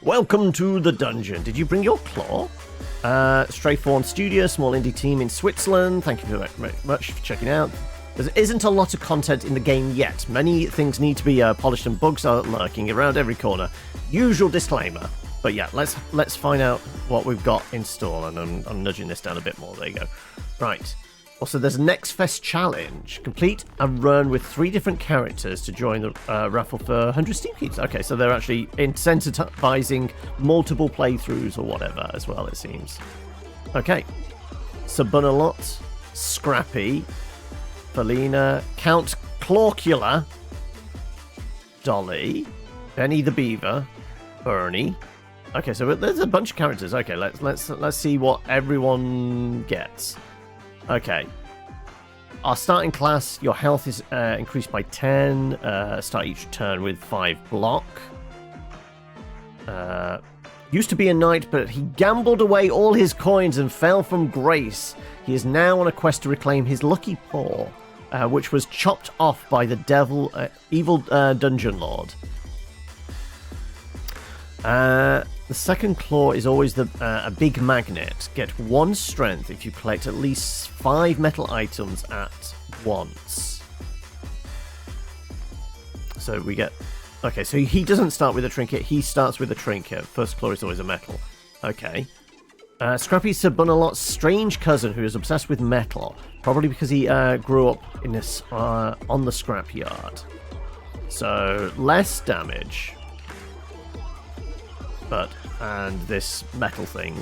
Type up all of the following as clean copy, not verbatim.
Welcome to the dungeon. Did you bring your claw? Stray Fawn Studio, small indie team in Switzerland. Thank you very much for checking out. There isn't a lot of content in the game yet. Many things need to be polished and bugs are lurking around every corner. Usual disclaimer. But yeah, let's find out what we've got in store. And I'm nudging this down a bit more. There you go. Right. Also, there's a Next Fest challenge. Complete a run with 3 different characters to join the raffle for 100 Steam Keys. Okay, so they're actually incentivizing multiple playthroughs or whatever as well, it seems. Okay. Sabunalot, Scrappy, Felina, Count Clawler, Dolly, Benny the Beaver, Bernie. Okay, so there's a bunch of characters. Okay, let's see what everyone gets. Okay. Our starting class, your health is increased by 10. Start each turn with 5 block. Used to be a knight, but he gambled away all his coins and fell from grace. He is now on a quest to reclaim his lucky paw, which was chopped off by the evil dungeon lord. The second claw is always a big magnet. Get 1 strength if you collect at least 5 metal items at once. So we get... Okay, so he doesn't start with a trinket, he starts with a trinket. First claw is always a metal. Okay. Scrappy Sabunalot's strange cousin who is obsessed with metal. Probably because he grew up in this on the scrapyard. So, less damage. And this metal thing,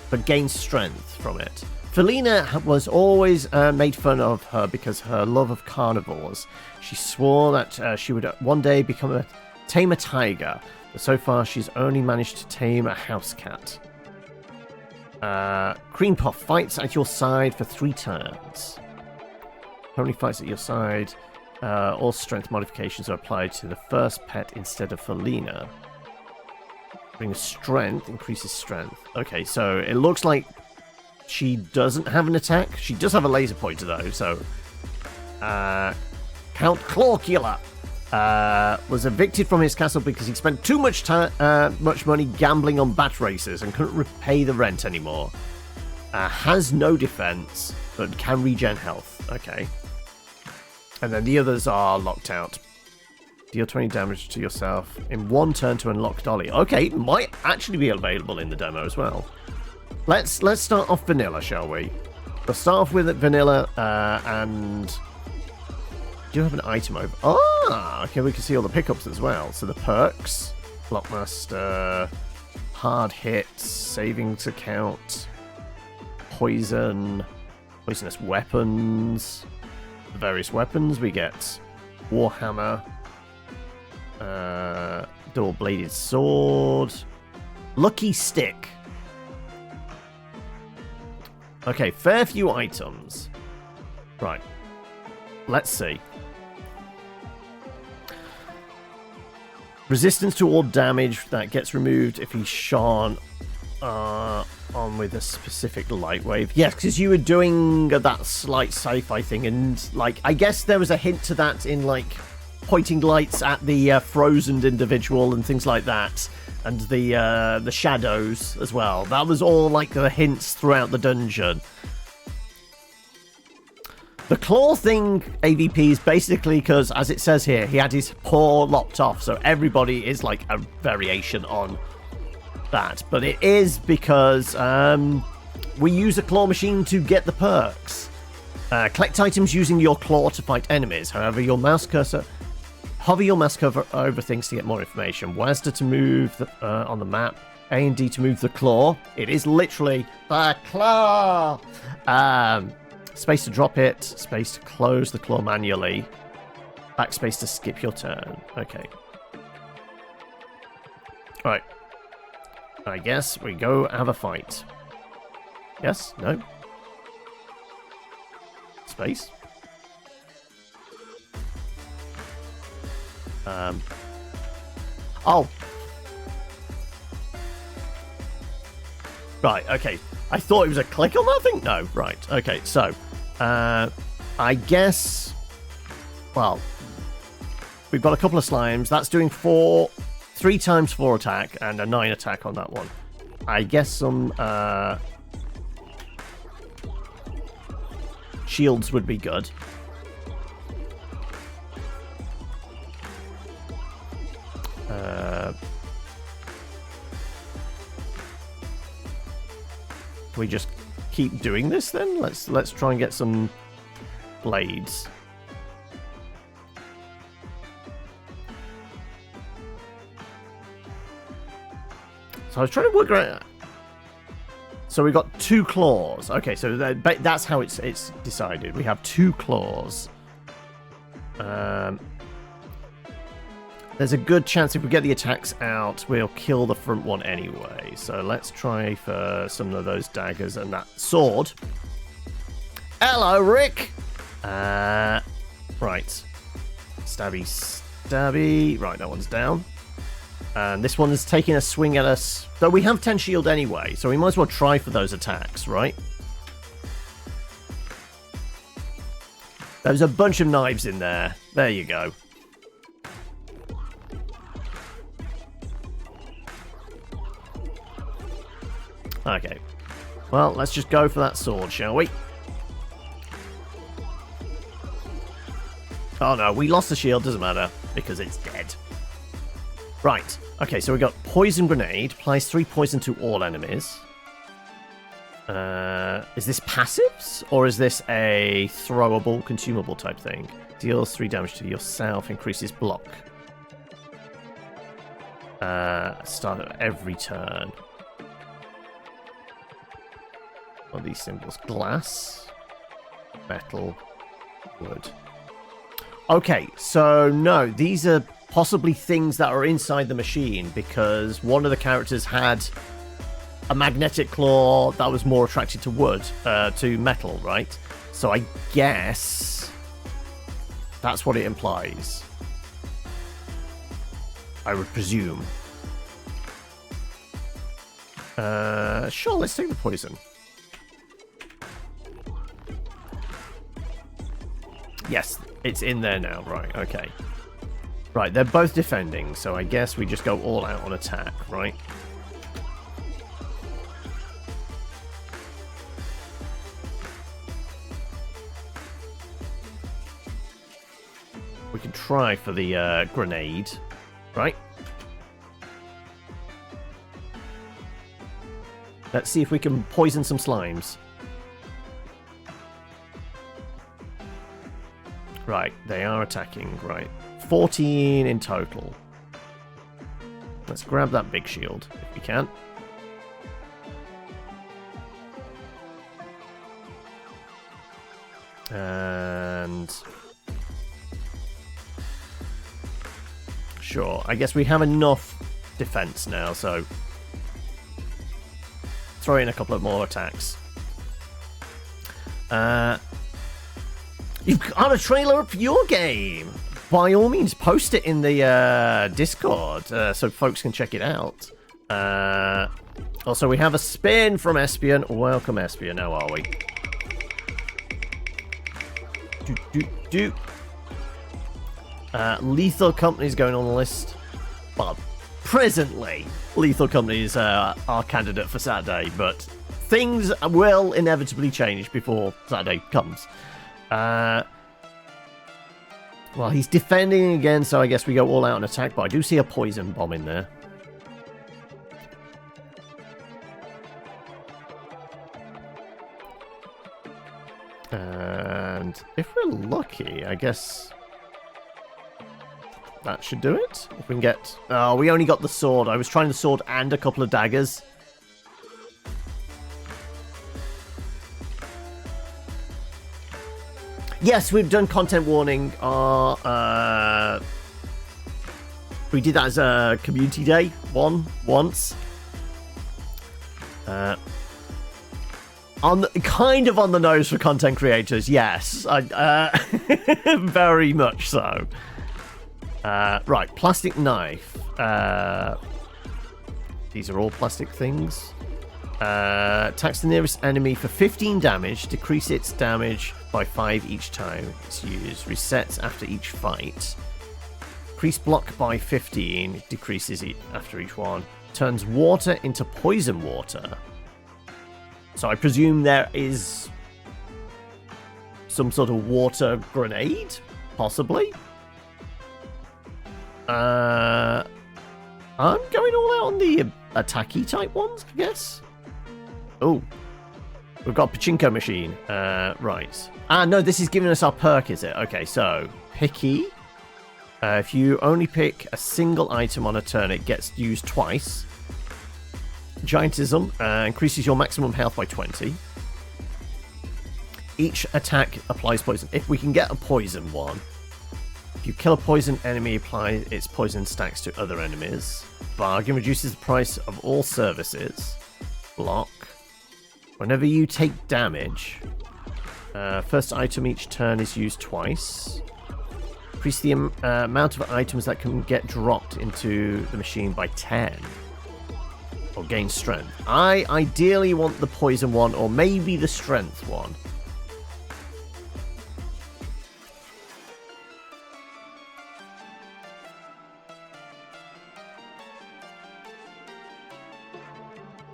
but gains strength from it. Felina was always made fun of her because her love of carnivores. She swore that she would one day tame a tiger, but so far she's only managed to tame a house cat. Cream Puff fights at your side for 3 turns. Only fights at your side. All strength modifications are applied to the first pet instead of Felina. Brings strength, increases strength. Okay, so it looks like she doesn't have an attack. She does have a laser pointer though, so... Count Clawler was evicted from his castle because he spent too much money gambling on bat races and couldn't repay the rent anymore. Has no defense, but can regen health. Okay. And then the others are locked out. Deal 20 damage to yourself in 1 turn to unlock Dolly. Okay, might actually be available in the demo as well. Let's start off vanilla, shall we? We'll start off with vanilla, and... Do you have an item over? Ah, okay, we can see all the pickups as well. So the perks, Blockmaster, hard hits, savings account, poisonous weapons. The various weapons we get Warhammer, double-bladed sword, lucky stick. Okay, fair few items. Right, let's see. Resistance to all damage that gets removed if he's shone on with a specific light wave. Yes, because you were doing that slight sci-fi thing, and like I guess there was a hint to that in like pointing lights at the frozen individual and things like that, and the shadows as well. That was all like the hints throughout the dungeon. The claw thing AVP is basically because, as it says here, he had his paw lopped off, so everybody is like a variation on that. But it is because we use a claw machine to get the perks. Collect items using your claw to fight enemies. However, your mouse cursor... Hover your mouse over things to get more information. WASD to move on the map. A and D to move the claw. It is literally the claw! Space to drop it. Space to close the claw manually. Backspace to skip your turn. Okay. Alright. I guess we go have a fight. Yes? No? Space? Oh. Right, okay. I thought it was a click on that thing. No, right. Okay, so, I guess, well, we've got a couple of slimes. That's doing 3 3 times 4 attack and a 9 attack on that one. I guess some shields would be good. We just keep doing this then? Let's try and get some blades. So I was trying to work out. So we got 2 claws. Okay, so that's how it's decided. We have 2 claws. There's a good chance if we get the attacks out, we'll kill the front one anyway. So let's try for some of those daggers and that sword. Hello, Rick! Right. Stabby, stabby. Right, that one's down. And this one is taking a swing at us. Though we have 10 shield anyway, so we might as well try for those attacks, right? There's a bunch of knives in there. There you go. Okay. Well, let's just go for that sword, shall we? Oh no, we lost the shield. Doesn't matter, because it's dead. Right. Okay, so we got poison grenade. Applies 3 poison to all enemies. Is this passives? Or is this a throwable, consumable type thing? Deals 3 damage to yourself. Increases block. Start at every turn. What are these symbols? Glass, metal, wood. Okay, so no, these are possibly things that are inside the machine because one of the characters had a magnetic claw that was more attracted to wood, to metal, right? So I guess that's what it implies. I would presume. Sure, let's take the poison. Yes, it's in there now. Right, okay. Right, they're both defending, so I guess we just go all out on attack, right? We can try for the grenade, right? Let's see if we can poison some slimes. Right, they are attacking, right. 14 in total. Let's grab that big shield, if we can. And... sure, I guess we have enough defense now, so... throw in a couple of more attacks. You've got a trailer for your game. By all means, post it in the Discord so folks can check it out. Also, we have a spin from Espion. Welcome, Espion. How are we? Lethal Company's going on the list. Well, presently, Lethal Company is our candidate for Saturday, but things will inevitably change before Saturday comes. Well, he's defending again, so I guess we go all out and attack, but I do see a poison bomb in there. And if we're lucky, I guess that should do it. If we can get... oh, we only got the sword. I was trying the sword and a couple of daggers. Yes, we've done content warning. We did that as a community day once. Kind of on the nose for content creators, yes. Very much so. Right, plastic knife. These are all plastic things. Attacks the nearest enemy for 15 damage. Decrease its damage by 5 each time it's used. Resets after each fight. Increase block by 15. It decreases after each one. Turns water into poison water. So I presume there is some sort of water grenade? Possibly? I'm going all out on the attacky type ones, I guess. Oh. We've got a pachinko machine. Right. No, this is giving us our perk, is it? Okay, so picky. If you only pick a single item on a turn, it gets used twice. Giantism increases your maximum health by 20. Each attack applies poison. If we can get a poison one, if you kill a poison enemy, apply its poison stacks to other enemies. Bargain reduces the price of all services. Block. Whenever you take damage, first item each turn is used twice. Increase the amount of items that can get dropped into the machine by 10. Or gain strength. I ideally want the poison one, or maybe the strength one.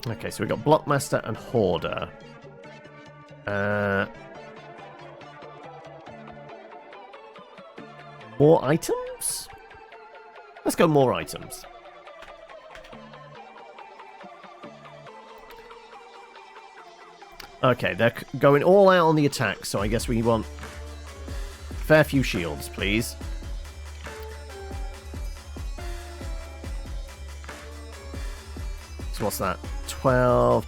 Okay, so we've got Blockmaster and Hoarder. More items? Let's go more items. Okay, they're going all out on the attack, so I guess we want a fair few shields, please. So what's that? 12,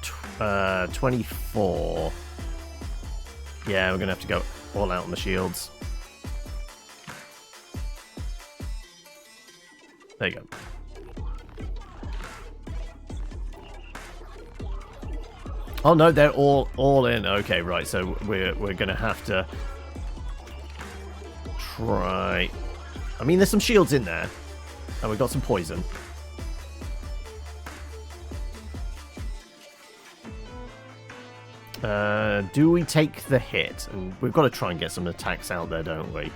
24. Yeah, we're going to have to go all out on the shields. There you go. Oh no, they're all in. Okay, right. So we're gonna have to try. I mean, there's some shields in there, and we've got some poison. Do we take the hit? And we've got to try and get some attacks out there, don't we?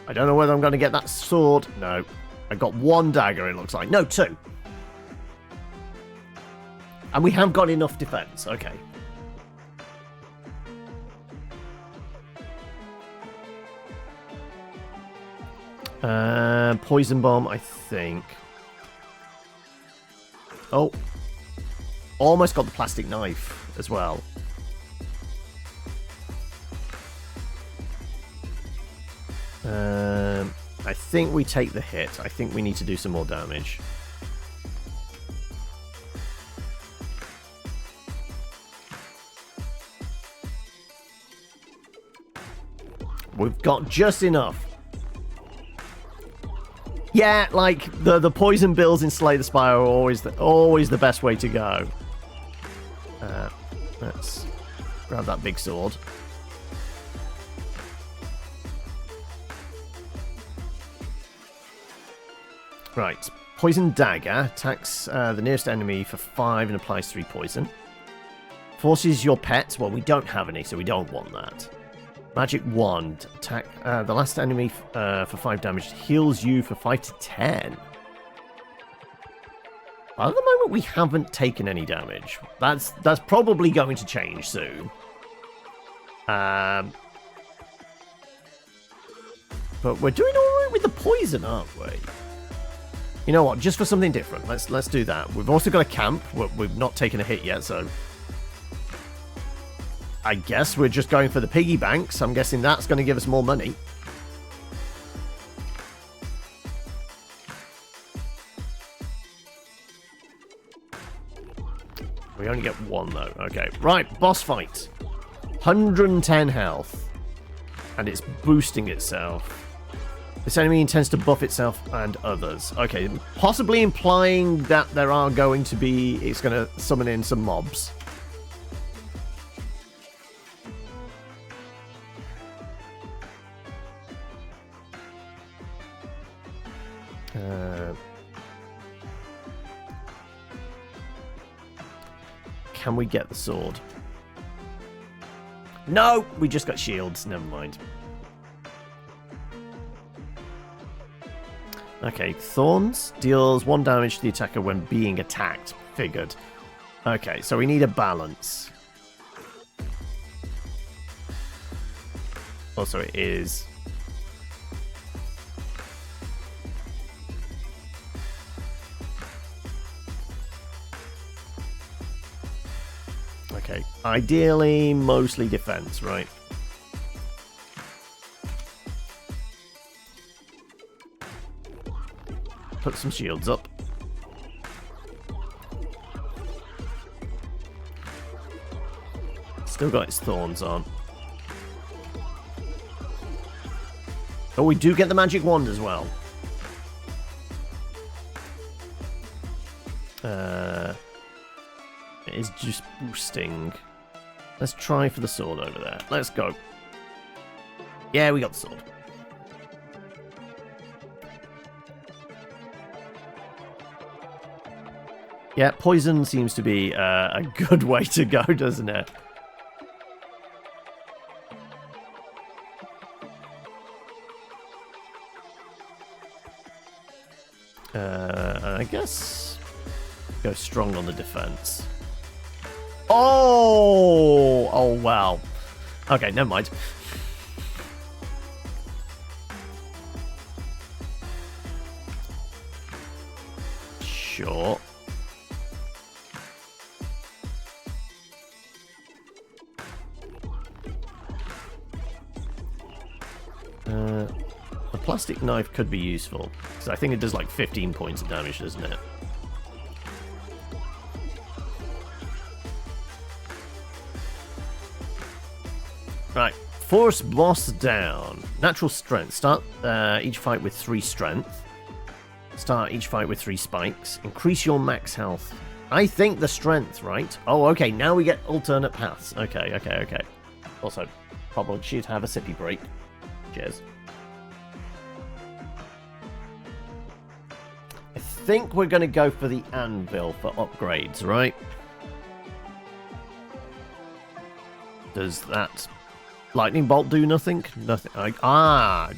I don't know whether I'm going to get that sword. No. I got one dagger, it looks like. No, two. And we have got enough defense. Okay. Poison bomb, I think. Oh. Almost got the plastic knife as well. I think we take the hit. I think we need to do some more damage. We've got just enough. Yeah, like the poison bills in Slay the Spire are always the best way to go. Let's grab that big sword. Right, Poison Dagger attacks the nearest enemy for 5 and applies 3 poison. Forces your pet. Well, we don't have any, so we don't want that. Magic Wand. Attack the last enemy for 5 damage. Heals you for 5 to 10. At the moment, we haven't taken any damage. That's probably going to change soon. But we're doing all right with the poison, aren't we? You know what? Just for something different, let's do that. We've also got a camp. We've not taken a hit yet, so I guess we're just going for the piggy banks. I'm guessing that's going to give us more money. We only get one, though. Okay, right, boss fight. 110 health. And it's boosting itself. This enemy intends to buff itself and others. Okay, possibly implying that there are going to be... It's going to summon in some mobs. Can we get the sword? No! We just got shields. Never mind. Okay, Thorns deals 1 damage to the attacker when being attacked. Figured. Okay, so we need a balance. Also, it is... Okay, ideally, mostly defense, right? Put some shields up. Still got its thorns on. Oh, we do get the magic wand as well. It is just boosting. Let's try for the sword over there. Let's go. Yeah, we got the sword. Yeah, poison seems to be a good way to go, doesn't it? I guess go strong on the defense. Oh! Oh, wow. Okay, never mind. Sure. The plastic knife could be useful, because I think it does like 15 points of damage, doesn't it? Right, force boss down. Natural strength. Start each fight with 3 strength. Start each fight with 3 spikes. Increase your max health. I think the strength, right? Oh, okay, now we get alternate paths. Okay. Also, probably should have a sippy break. Cheers. I think we're going to go for the anvil for upgrades, right? Does that lightning bolt do nothing? Nothing.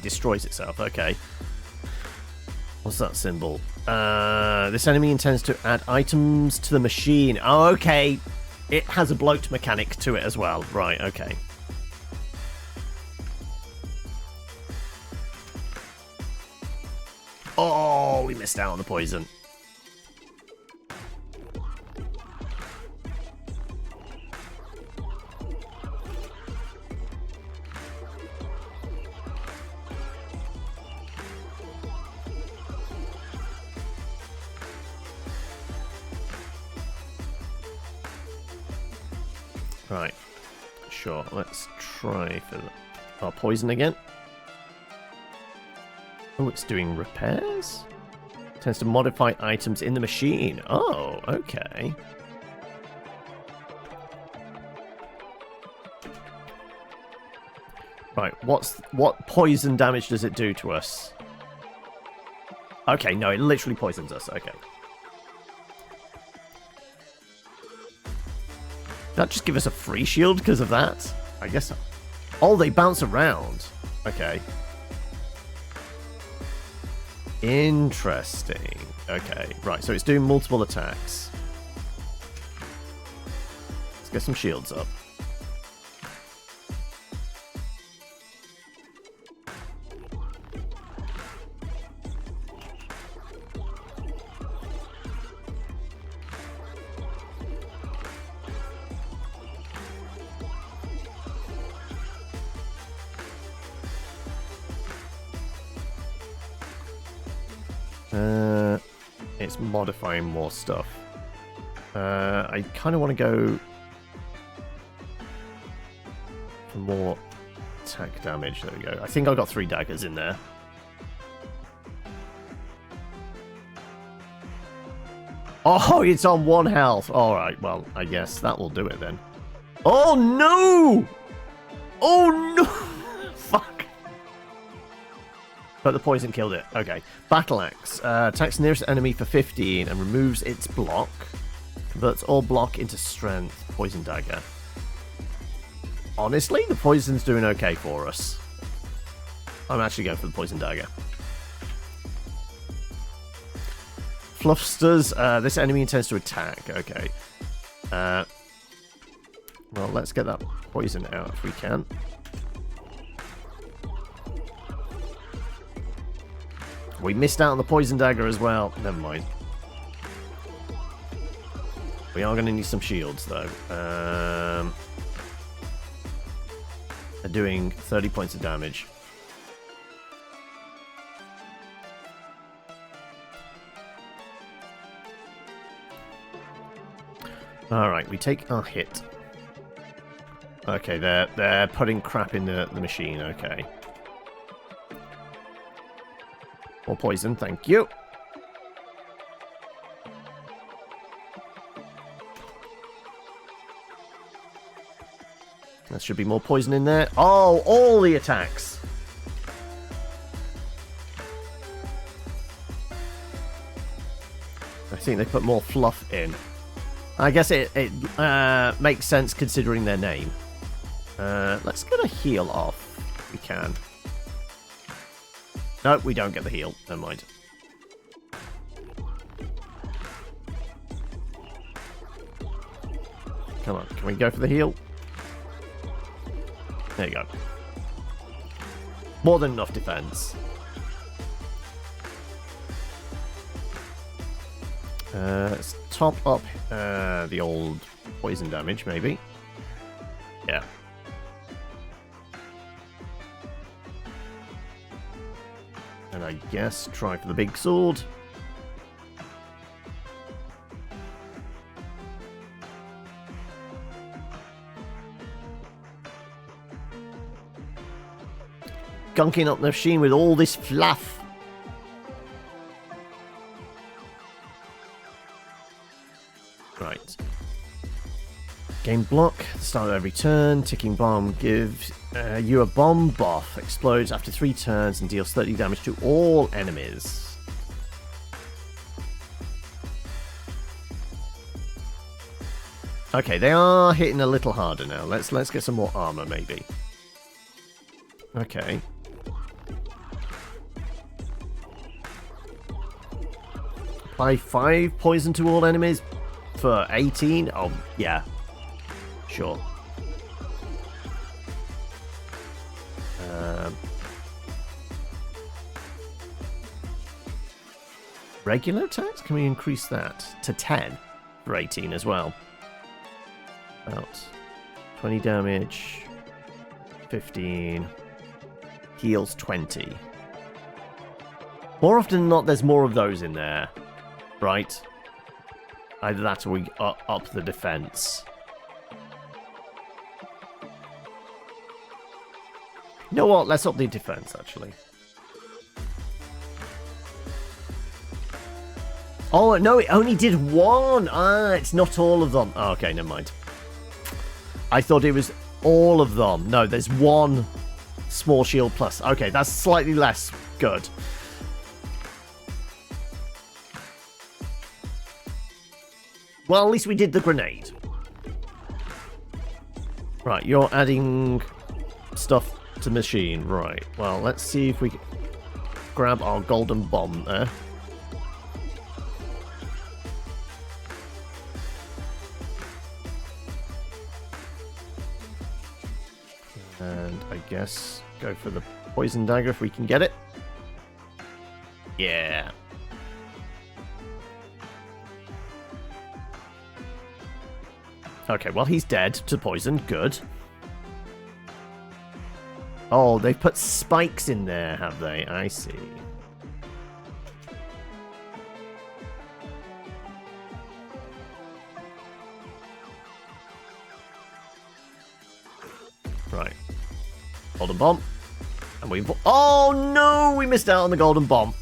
Destroys itself. Okay. What's that symbol? This enemy intends to add items to the machine. Oh, okay. It has a bloat mechanic to it as well. Right, okay. Oh, we missed out on the poison. Right. Sure, let's try for our poison again. Oh, it's doing repairs? Tends to modify items in the machine. Oh, okay. Right, what poison damage does it do to us? Okay, no, it literally poisons us. Okay. Did that just give us a free shield because of that? I guess. Oh, they bounce around. Okay. Interesting. Okay, right, so it's doing multiple attacks. Let's get some shields up. It's modifying more stuff. I kind of want to go for more attack damage. There we go. I think I got 3 daggers in there. Oh, it's on 1 health. Alright, well, I guess that will do it then. Oh, no! Oh, no! Fuck. But the poison killed it. Okay. Battle Axe. Attacks nearest enemy for 15 and removes its block. Converts all block into strength. Poison dagger. Honestly, the poison's doing okay for us. I'm actually going for the poison dagger. Fluffsters. This enemy intends to attack. Okay. Well, let's get that poison out if we can. We missed out on the poison dagger as well. Never mind. We are going to need some shields, though. They're doing 30 points of damage. Alright, we take our hit. Okay, they're putting crap in the machine, okay. More poison, thank you. There should be more poison in there. Oh, all the attacks. I think they put more fluff in. I guess it makes sense considering their name. Let's get a heal off if we can. No, we don't get the heal. Never mind. Come on, can we go for the heal? There you go. More than enough defense. Let's top up the old poison damage, maybe. Yeah. And I guess try for the big sword. Gunking up the machine with all this fluff. Right. Game block. Start of every turn. Ticking bomb gives you a bomb buff. Explodes after 3 turns and deals 30 damage to all enemies. Okay, they are hitting a little harder now. Let's get some more armor, maybe. Okay. Apply 5 poison to all enemies for 18? Oh, yeah. Sure. Regular attacks? Can we increase that to 10 for 18 as well? About 20 damage, 15, heals 20. More often than not, there's more of those in there, right? Either that or we up the defense. You know what? Let's up the defense, actually. Oh, no, it only did 1. Ah, it's not all of them. Oh, okay, never mind. I thought it was all of them. No, there's 1 small shield plus. Okay, that's slightly less good. Well, at least we did the grenade. Right, you're adding stuff to machine. Right, well, let's see if we can grab our golden bomb there. And I guess go for the poison dagger if we can get it. Yeah. Okay, well, he's dead to poison. Good. Oh, they've put spikes in there, have they? I see. Right. Golden bomb. And we... Oh, no! We missed out on the golden bomb.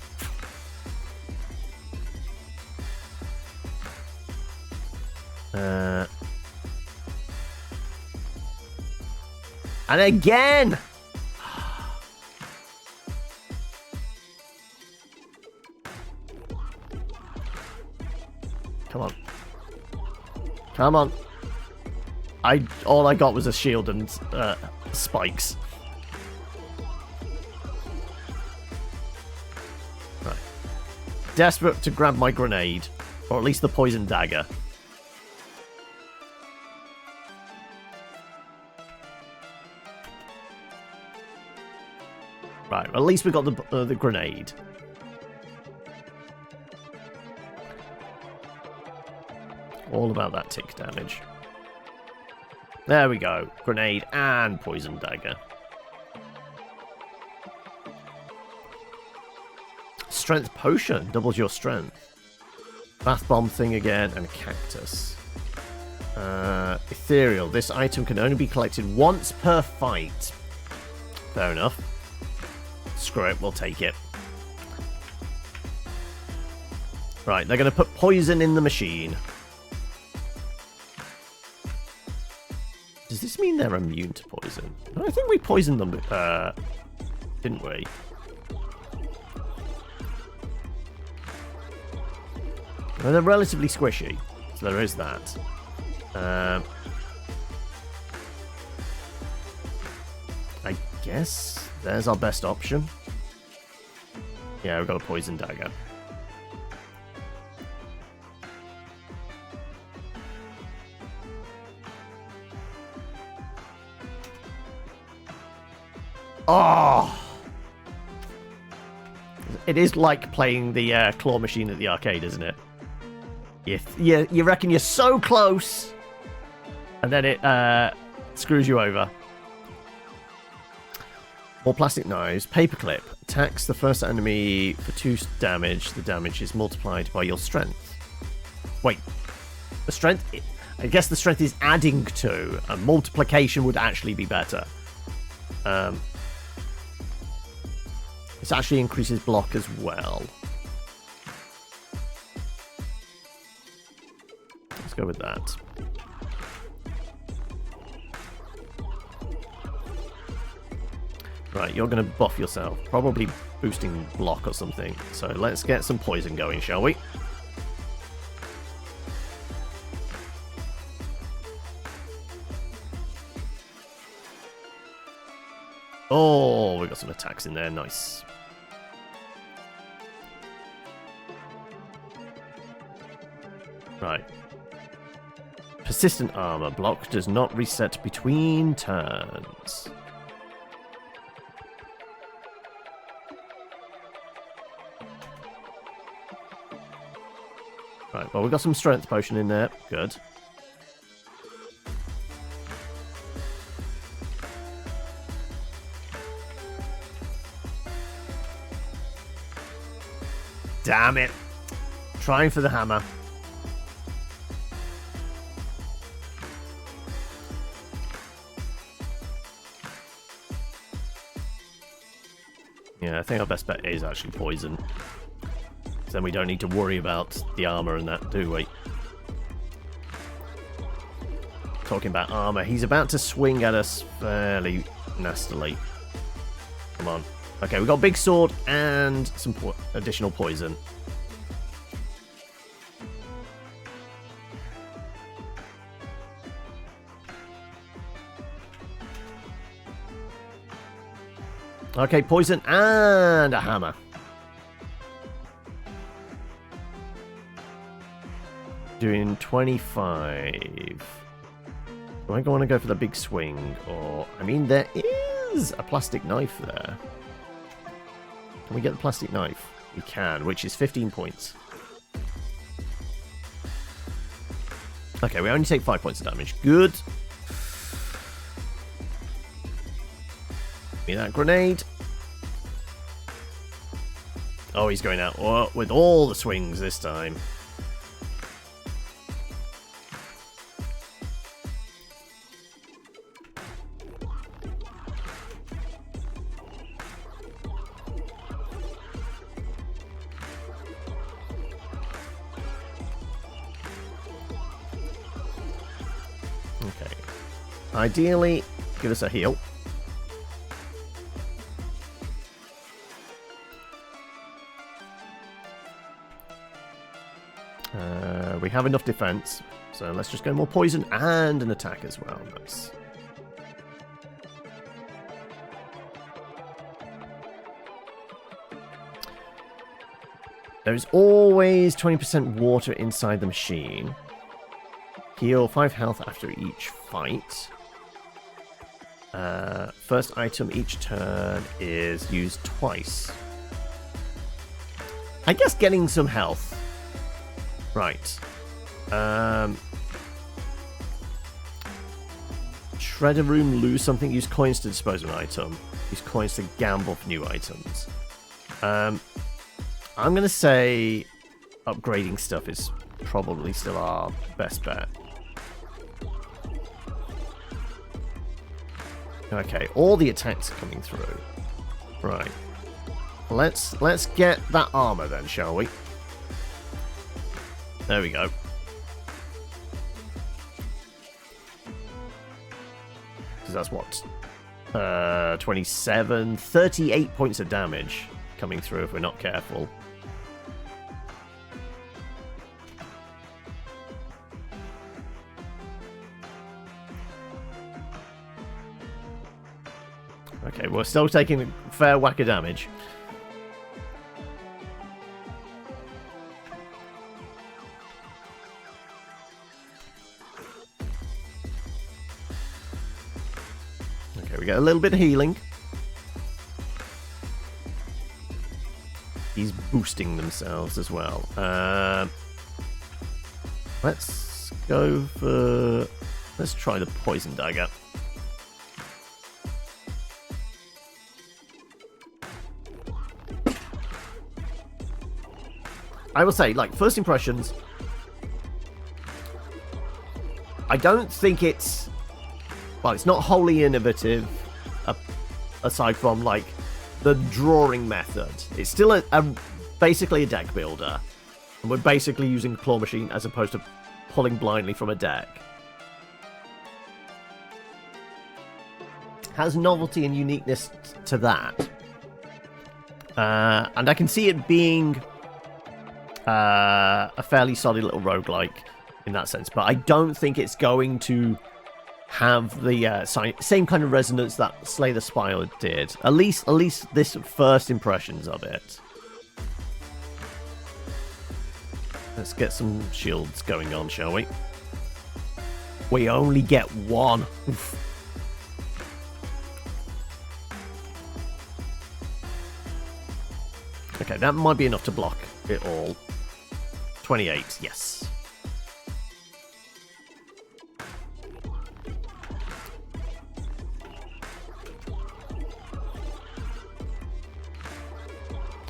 And again! Come on. Come on. All I got was a shield and spikes. Right. desperate to grab my grenade. Or at least the poison dagger. Right, at least we got the grenade. All about that tick damage. There we go. Grenade and poison dagger. Strength potion. Doubles your strength. Bath bomb thing again. And a cactus. Ethereal. This item can only be collected once per fight. Fair enough. Screw it. We'll take it. Right. They're going to put poison in the machine. Does this mean they're immune to poison? I think we poisoned them, didn't we? Well, they're relatively squishy, so there is that. I guess there's our best option. Yeah, we've got a poison dagger. Oh! It is like playing the claw machine at the arcade, isn't it? You reckon you're so close, and then it screws you over. More plastic knives. Paperclip. Attacks the first enemy for 2 damage. The damage is multiplied by your strength. Wait. The strength? I guess the strength is adding to. And multiplication would actually be better. This actually increases block as well. Let's go with that. Right, you're going to buff yourself. Probably boosting block or something. So let's get some poison going, shall we? Oh, we got some attacks in there. Nice. Right. Persistent armour. Block does not reset between turns. Right, well, we've got some strength potion in there. Good. Damn it. Trying for the hammer. Yeah, I think our best bet is actually poison. Then we don't need to worry about the armour and that, do we? Talking about armour, he's about to swing at us fairly nastily. Come on. Okay, we've got a big sword and some additional poison. Okay, poison and a hammer. Doing 25. Do I want to go for the big swing? Or, I mean, there is a plastic knife there. Can we get the plastic knife? We can, which is 15 points. Okay, we only take 5 points of damage. Good. Give me that grenade. Oh, he's going out with all the swings this time. Okay. Ideally, give us a heal. We have enough defense, so let's just go more poison and an attack as well. Nice. There's always 20% water inside the machine. Heal 5 health after each fight. First item each turn is used twice. I guess getting some health. Right. Shredder room, lose something, use coins to dispose of an item. Use coins to gamble for new items. I'm going to say upgrading stuff is probably still our best bet. Okay, all the attacks are coming through. Right. Let's get that armor then, shall we? There we go. Because that's what? 27, 38 points of damage coming through if we're not careful. Okay, we're still taking a fair whack of damage. Okay, we get a little bit of healing. He's boosting themselves as well. Let's go for... Let's try the poison dagger. I will say, like, first impressions, I don't think it's... Well, it's not wholly innovative, aside from, like, the drawing method. It's still basically a deck builder. And we're basically using claw machine as opposed to pulling blindly from a deck. Has novelty and uniqueness to that. And I can see it being... a fairly solid little roguelike in that sense, but I don't think it's going to have the same kind of resonance that Slay the Spire did. At least this first impressions of it. Let's get some shields going on, shall we? We only get one. Oof. Okay, that might be enough to block it all. 28, yes.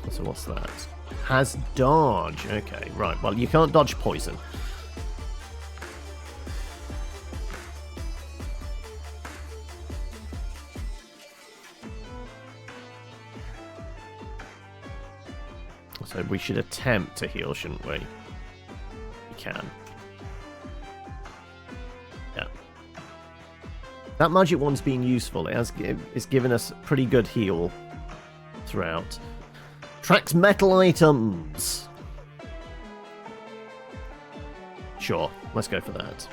So what's that? Has dodge. Okay, right. Well, you can't dodge poison. So we should attempt to heal, shouldn't we? We can. Yeah. That magic one's being useful. It's given us pretty good heal throughout. Tracks metal items. Sure, let's go for that.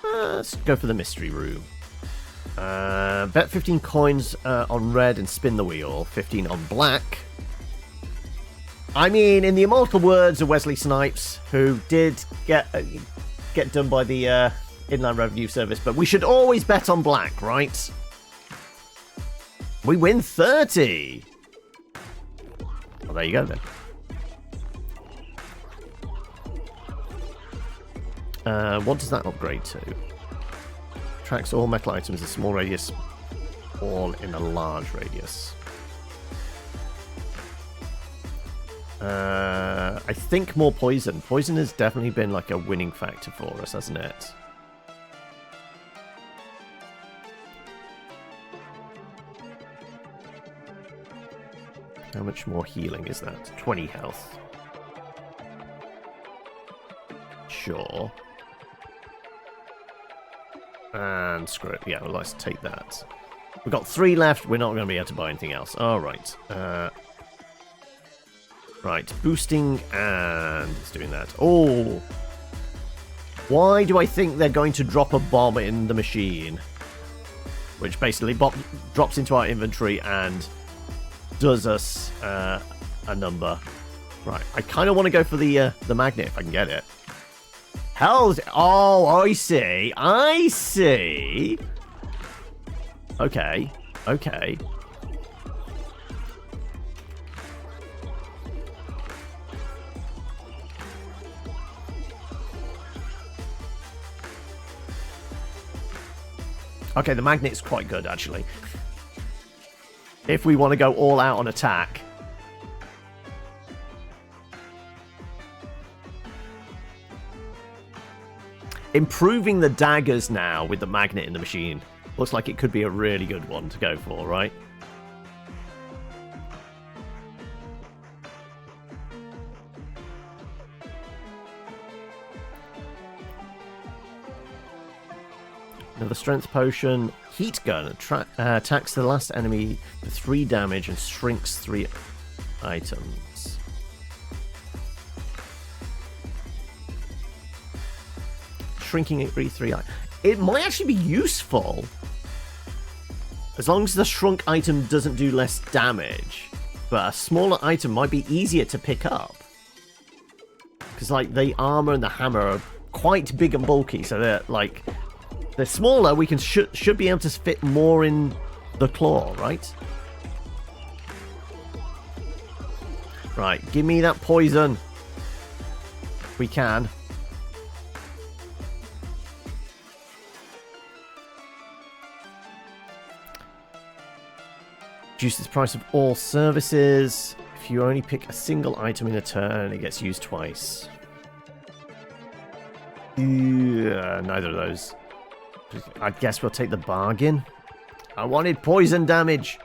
Let's go for the mystery room. Bet 15 coins on red and spin the wheel. 15 on black. I mean, in the immortal words of Wesley Snipes, who did get done by the Inland Revenue Service, but we should always bet on black, right? We win 30! Well, there you go, then. What does that upgrade to? Tracks all metal items in a small radius, all in a large radius. I think more poison. Poison has definitely been like a winning factor for us, hasn't it? How much more healing is that? 20 health. Sure. And screw it. Yeah, well, let's take that. We've got 3 left. We're not going to be able to buy anything else. All right. Right. Boosting and it's doing that. Oh. Why do I think they're going to drop a bomb in the machine? Which basically drops into our inventory and does us a number. Right, I kind of want to go for the magnet if I can get it. Hell's... Oh, I see. I see. Okay. Okay. Okay, the magnet's quite good, actually. If we want to go all out on attack. Improving the daggers now with the magnet in the machine. Looks like it could be a really good one to go for, right? Another strength potion. Heat gun. Attacks the last enemy for 3 damage and shrinks 3 items. Shrinking it 3. It might actually be useful. As long as the shrunk item doesn't do less damage. But a smaller item might be easier to pick up. Because, like, the armor and the hammer are quite big and bulky. So they're, like... They're smaller, we can should be able to fit more in the claw, right? Right, give me that poison. We can. Reduces the price of all services. If you only pick a single item in a turn, it gets used twice. Neither of those. I guess we'll take the bargain. I wanted poison damage.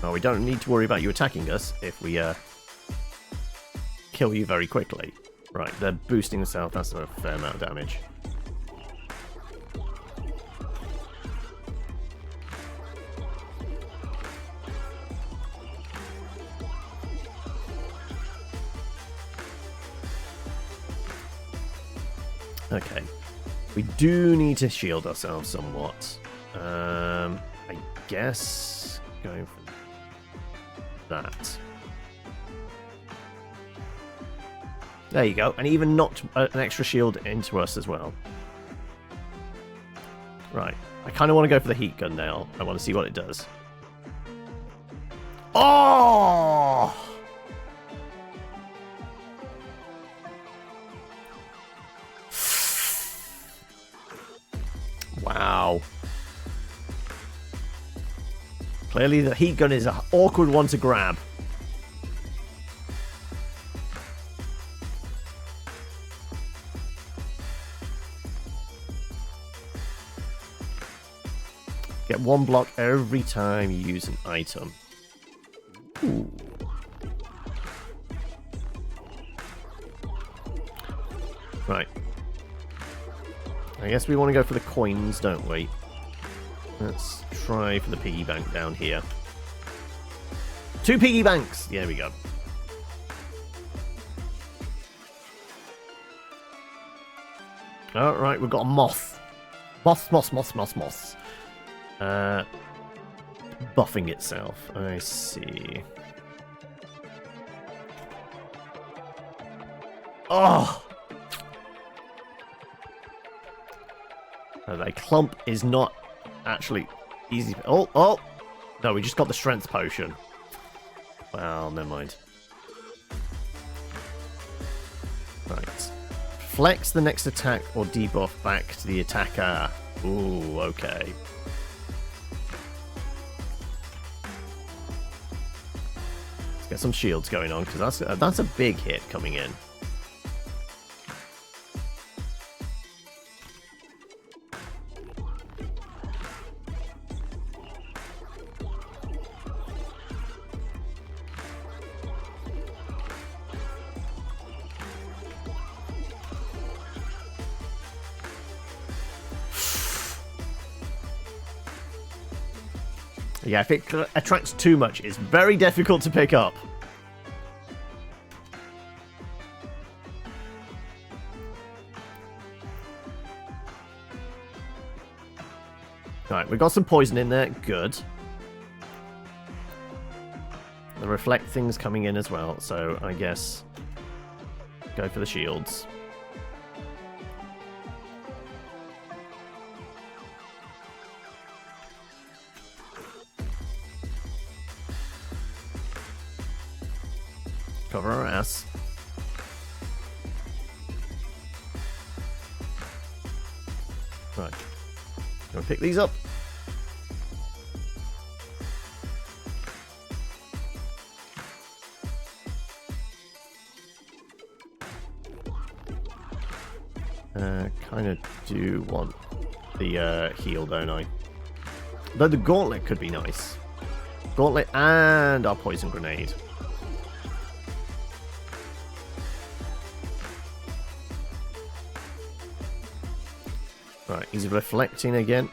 Oh, we don't need to worry about you attacking us if we kill you very quickly. Right, they're boosting the health. That's a fair amount of damage. Okay. We do need to shield ourselves somewhat. I guess going for that. There you go. And even knocked an extra shield into us as well. Right. I kind of want to go for the heat gun now. I want to see what it does. Oh! Wow. Clearly the heat gun is an awkward one to grab. Get 1 block every time you use an item. Ooh. Right. I guess we want to go for the coins, don't we? Let's try for the piggy bank down here. 2 piggy banks! There we go. Alright, we've got a moth. Moth. Buffing itself. I see. Oh! The clump is not actually easy. Oh! No, we just got the strength potion. Well, never mind. Right. Flex the next attack or debuff back to the attacker. Ooh, okay. Let's get some shields going on, because that's a big hit coming in. Yeah, if it attracts too much, it's very difficult to pick up. Alright, we've got some poison in there. Good. The reflect thing's coming in as well, so I guess go for the shields. Cover our ass. Right. Gonna pick these up. Kind of do want the heal, don't I? Though the gauntlet could be nice. Gauntlet and our poison grenade. Right, he's reflecting again.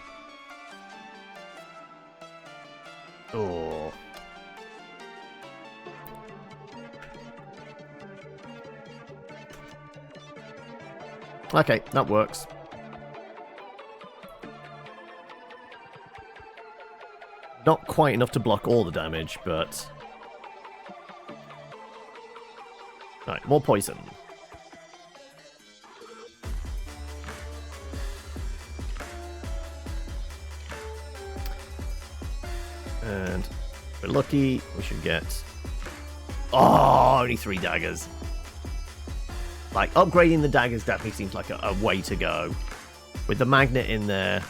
Oh. Okay, that works. Not quite enough to block all the damage, but... Right, more poison. And if we're lucky, we should get... Oh, only 3 daggers. Like, upgrading the daggers definitely seems like a way to go. With the magnet in there.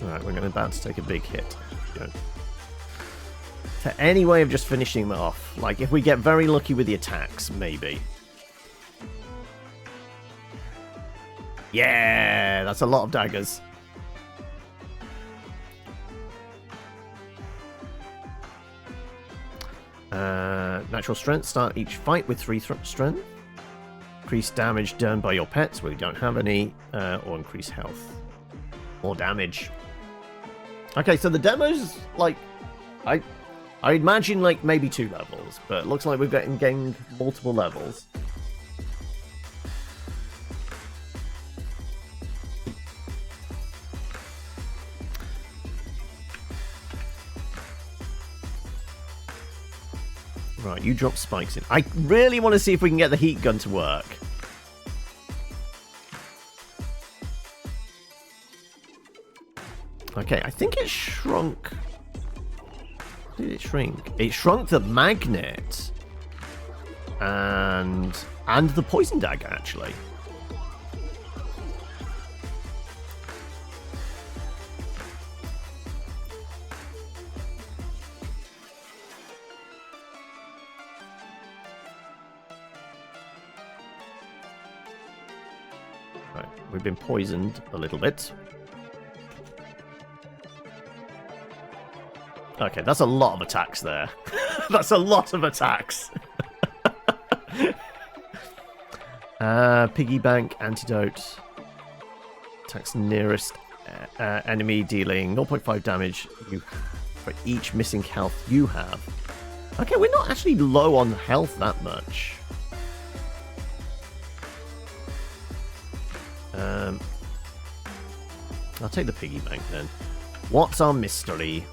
Alright, we're about to take a big hit. Good. To any way of just finishing them off. Like, if we get very lucky with the attacks, maybe. Yeah, that's a lot of daggers. Natural strength. Start each fight with 3 strength. Increase damage done by your pets. We don't have any. Or increase health. More damage. Okay, so the demo's like... I imagine like maybe 2 levels. But it looks like we've gained multiple levels. Right, you drop spikes in. I really want to see if we can get the heat gun to work. Okay, I think it shrunk. Did it shrink? It shrunk the magnet. And the poison dagger, actually. Right, we've been poisoned a little bit. Okay, that's a lot of attacks there. That's a lot of attacks. Piggy bank, antidote. Attacks nearest enemy, dealing 0.5 damage for each missing health you have. Okay, we're not actually low on health that much. I'll take the piggy bank then. What's our mystery?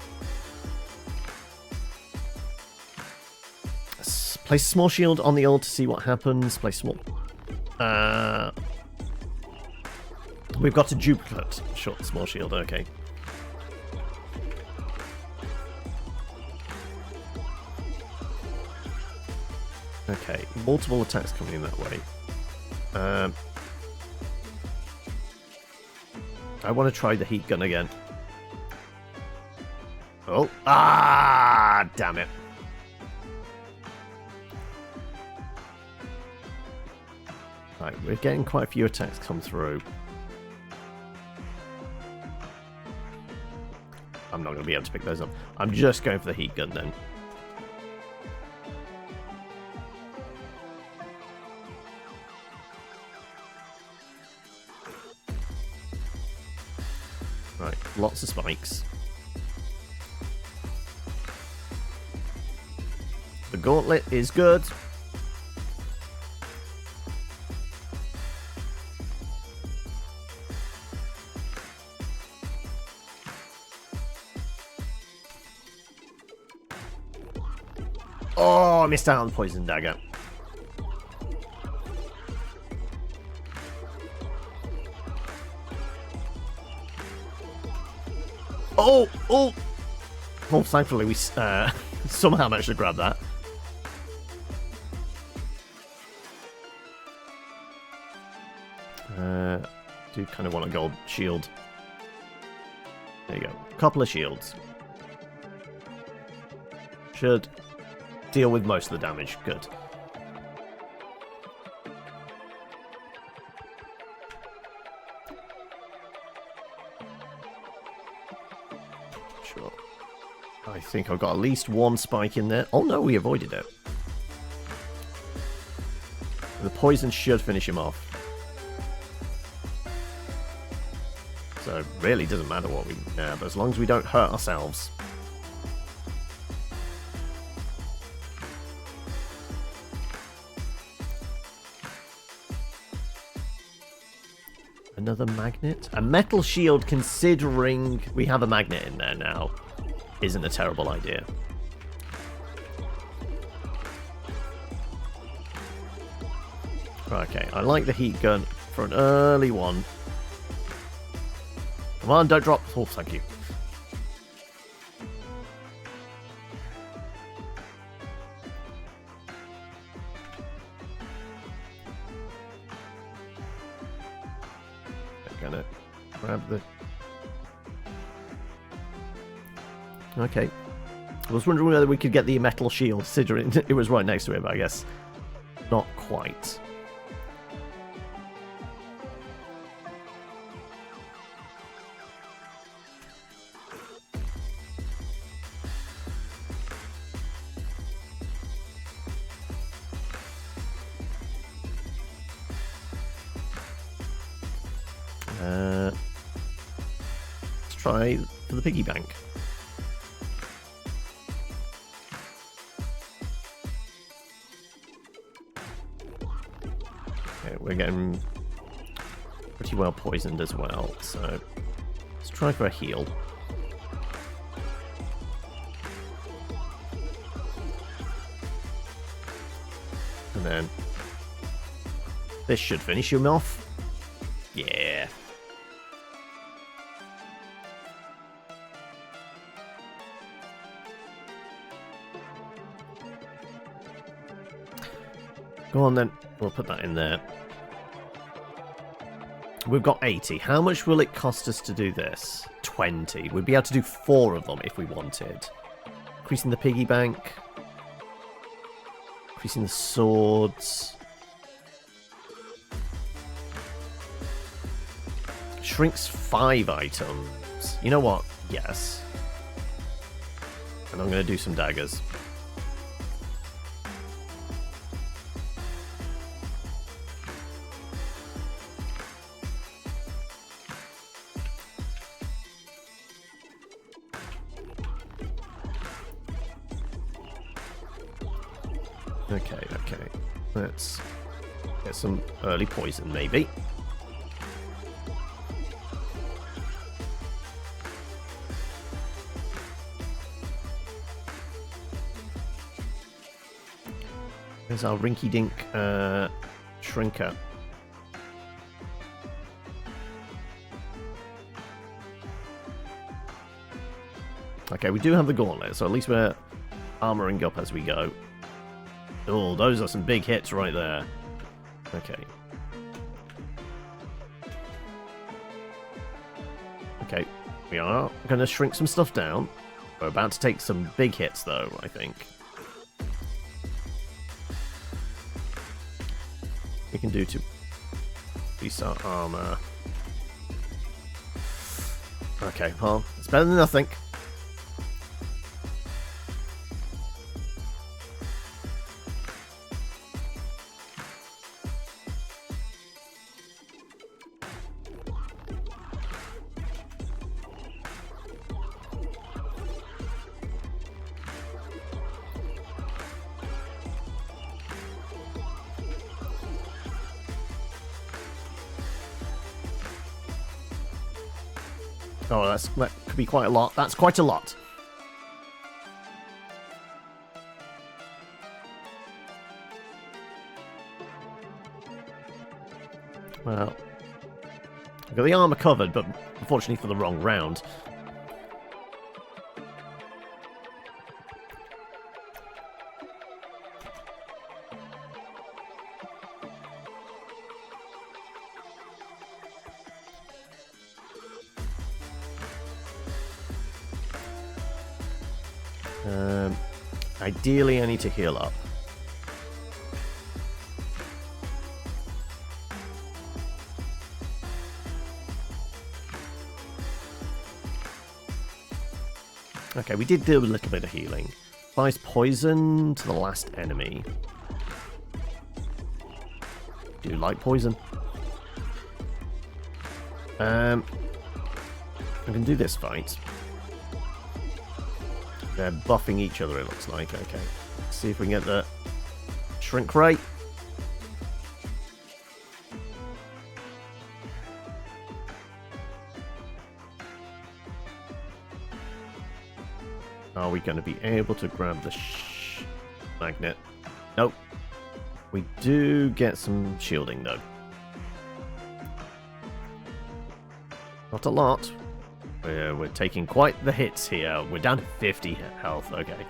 Place a small shield on the ult to see what happens. Place small... we've got a duplicate small shield, okay. Okay, multiple attacks coming in that way. I want to try the heat gun again. Oh, damn it. Right, we're getting quite a few attacks come through. I'm not going to be able to pick those up. I'm just going for the heat gun then. lots of spikes. The gauntlet is good. Oh, I missed out on the poison dagger. Oh, oh! Oh, thankfully we somehow managed to grab that. Do kind of want a gold shield. There you go. Couple of shields. Should deal with most of the damage. Good. Sure. I think I've got at least one spike in there. Oh no, we avoided it. The poison should finish him off. So it really doesn't matter what we nab, as long as we don't hurt ourselves. Another magnet? A metal shield, considering we have a magnet in there now, isn't a terrible idea. Okay, I like the heat gun for an early one. Come on, don't drop. Oh, thank you. I'm gonna grab the... Okay. I was wondering whether we could get the metal shield, considering it was right next to it, but I guess not quite. Let's try for the piggy bank. Okay, we're getting pretty well poisoned as well, so let's try for a heal. And then this should finish him off. Yeah. Go on then. We'll put that in there. We've got 80. How much will it cost us to do this? 20. We'd be able to do 4 of them if we wanted. Increasing the piggy bank. Increasing the swords. Shrinks 5 items. You know what? Yes. And I'm going to do some daggers. Okay. Let's get some early poison, maybe. There's our rinky-dink shrinker. Okay, we do have the gauntlet, so at least we're armoring up as we go. Oh, those are some big hits right there. Okay. Okay, we are going to shrink some stuff down. We're about to take some big hits, though, I think. We can do to increase our armor. Okay, well, it's better than nothing. Oh, that could be quite a lot. That's quite a lot. Well, I've got the armour covered, but unfortunately for the wrong round. Ideally, I need to heal up. Okay, we did do a little bit of healing. Applies poison to the last enemy. Do like poison. I can do this fight. They're buffing each other, it looks like. Okay. Let's see if we can get the shrink rate. Are we going to be able to grab the magnet? Nope. We do get some shielding, though. Not a lot. We're taking quite the hits here. We're down to 50 health. Okay.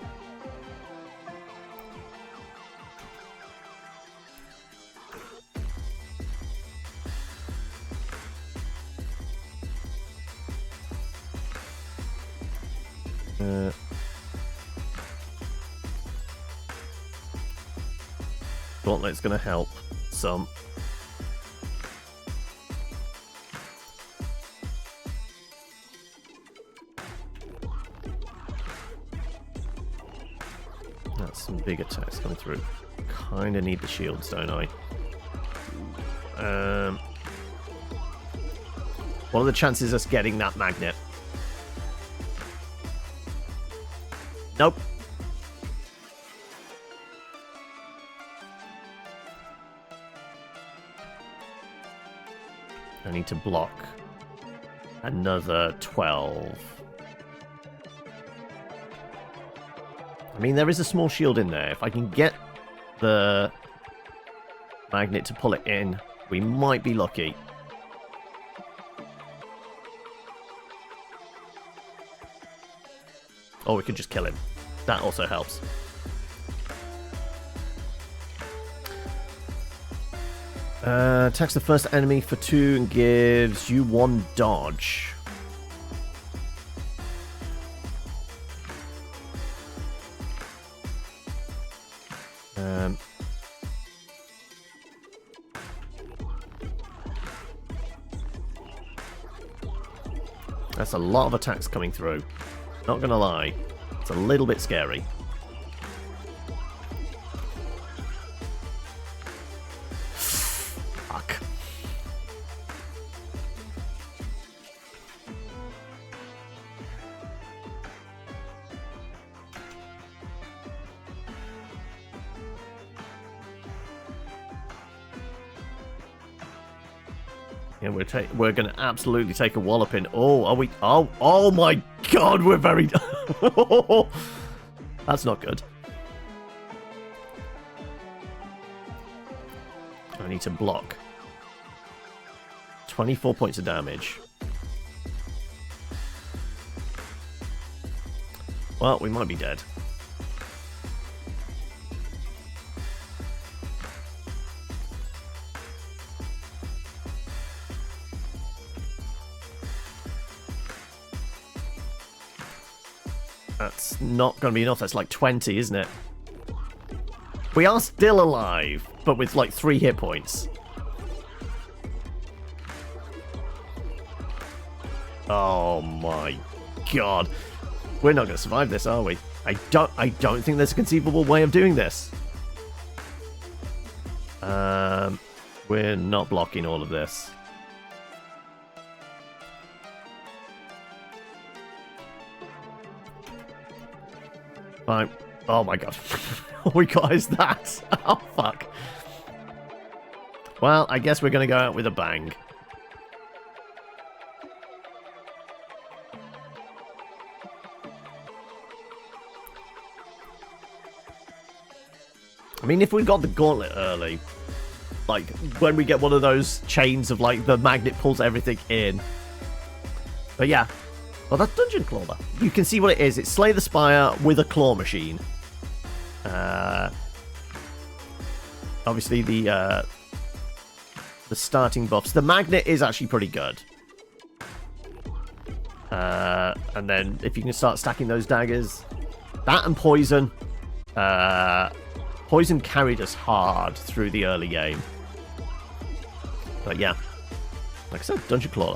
Gauntlet's going to help some. That's some big attacks coming through. Kind of need the shields, don't I? What are the chances of us getting that magnet? Nope. I need to block another 12. I mean, there is a small shield in there. If I can get the magnet to pull it in, we might be lucky. Or we could just kill him. That also helps. Attacks the first enemy for 2 and gives you 1 dodge. That's a lot of attacks coming through. Not gonna lie, it's a little bit scary. Fuck. Yeah, we're gonna absolutely take a walloping. Oh, are we? Oh my God, we're very. That's not good. I need to block. 24 points of damage. Well, we might be dead. That's not going to be enough. That's like 20, isn't it? We are still alive, but with like 3 hit points. Oh my God. We're not going to survive this, are we? I don't think there's a conceivable way of doing this. We're not blocking all of this. Fine. Oh my God. All we got is that. Oh fuck. Well, I guess we're going to go out with a bang. I mean, if we got the gauntlet early, like, when we get one of those chains of, like, the magnet pulls everything in. But yeah. Well, that's Dungeon Clawler. You can see what it is. It's Slay the Spire with a claw machine. Obviously, the starting buffs. The magnet is actually pretty good. And then, if you can start stacking those daggers. That and poison. Poison carried us hard through the early game. But yeah. Like I said, Dungeon Clawler.